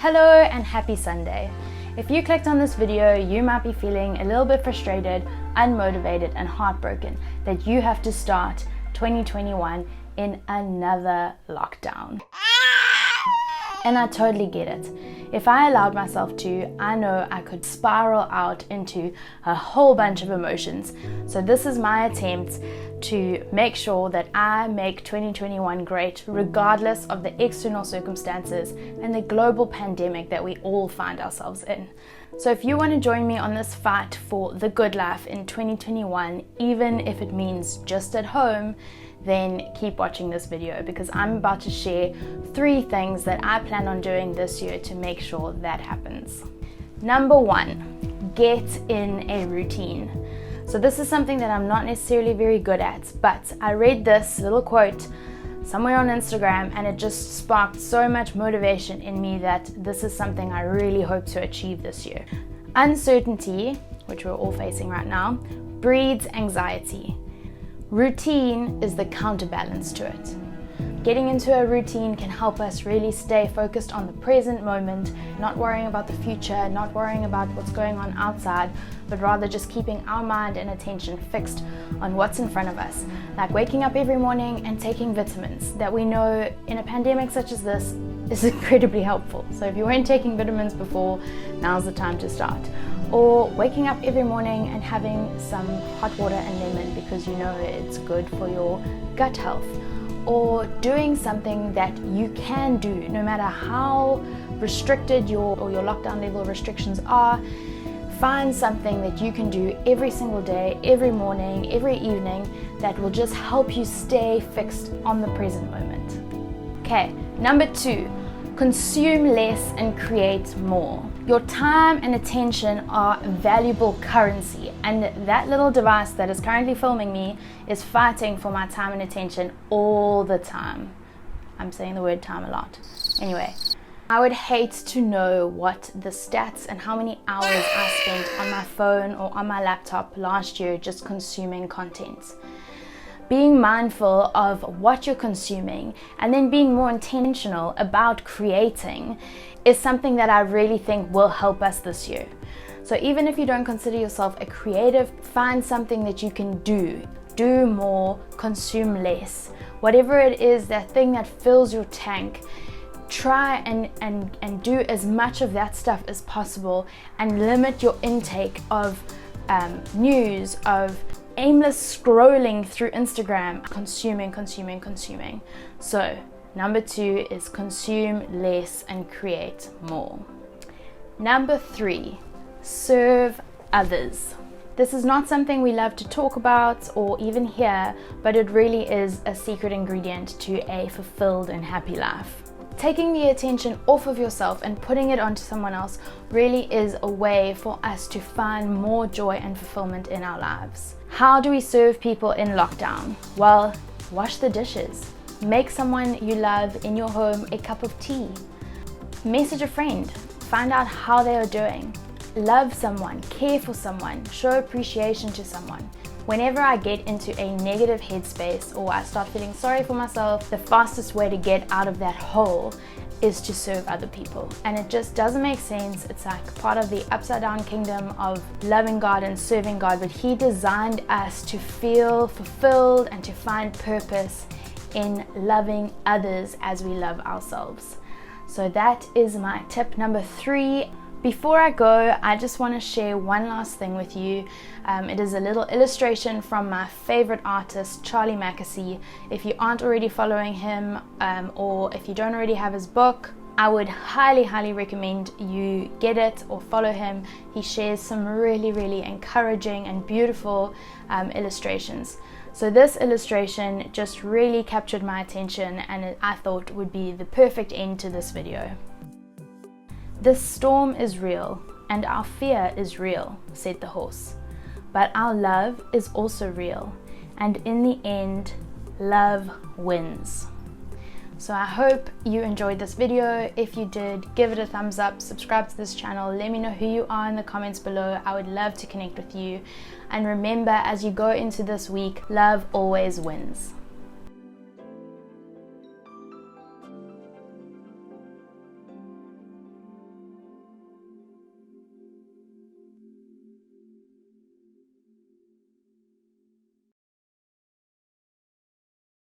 Hello and happy Sunday. If you clicked on this video, you might be feeling a little bit frustrated, unmotivated and heartbroken that you have to start 2021 in another lockdown. And I totally get it. If I allowed myself to, I know I could spiral out into a whole bunch of emotions. So this is my attempt to make sure that I make 2021 great regardless of the external circumstances and the global pandemic that we all find ourselves in. So if you want to join me on this fight for the good life in 2021, even if it means just at home, then keep watching this video because I'm about to share 3 things that I plan on doing this year to make sure that happens. Number 1, get in a routine. So this is something that I'm not necessarily very good at, but I read this little quote somewhere on Instagram and it just sparked so much motivation in me that this is something I really hope to achieve this year. Uncertainty, which we're all facing right now, breeds anxiety. Routine is the counterbalance to it. Getting into a routine can help us really stay focused on the present moment, not worrying about the future, not worrying about what's going on outside, but rather just keeping our mind and attention fixed on what's in front of us. Like waking up every morning and taking vitamins that we know in a pandemic such as this is incredibly helpful. So if you weren't taking vitamins before, now's the time to start. Or waking up every morning and having some hot water and lemon because you know it's good for your gut health. Or doing something that you can do no matter how restricted your lockdown level restrictions are. Find something that you can do every single day, every morning, every evening that will just help you stay fixed on the present moment. Okay, number 2, consume less and create more. Your time and attention are valuable currency, and that little device that is currently filming me is fighting for my time and attention all the time. I'm saying the word time a lot. Anyway, I would hate to know what the stats and how many hours I spent on my phone or on my laptop last year just consuming content. Being mindful of what you're consuming and then being more intentional about creating is something that I really think will help us this year. So even if you don't consider yourself a creative, find something that you can do. Do more, consume less. Whatever it is, that thing that fills your tank, try and do as much of that stuff as possible and limit your intake of news, of aimless scrolling through Instagram, consuming. So number 2 is consume less and create more. Number 3, serve others. This is not something we love to talk about or even hear, but it really is a secret ingredient to a fulfilled and happy life. Taking the attention off of yourself and putting it onto someone else really is a way for us to find more joy and fulfillment in our lives. How do we serve people in lockdown? Well, wash the dishes. Make someone you love in your home a cup of tea. Message a friend. Find out how they are doing. Love someone, care for someone, show appreciation to someone. Whenever I get into a negative headspace or I start feeling sorry for myself, the fastest way to get out of that hole is to serve other people. And it just doesn't make sense. It's like part of the upside down kingdom of loving God and serving God, but He designed us to feel fulfilled and to find purpose in loving others as we love ourselves. So that is my tip number 3. Before I go, I just want to share one last thing with you. It is a little illustration from my favorite artist, Charlie Mackesy. If you aren't already following him, or if you don't already have his book, I would highly recommend you get it or follow him. He shares some really encouraging and beautiful illustrations. So this illustration just really captured my attention and I thought would be the perfect end to this video. "This storm is real, and our fear is real," said the horse. "But our love is also real, and in the end, love wins." So I hope you enjoyed this video. If you did, give it a thumbs up, subscribe to this channel, let me know who you are in the comments below. I would love to connect with you. And remember, as you go into this week, love always wins.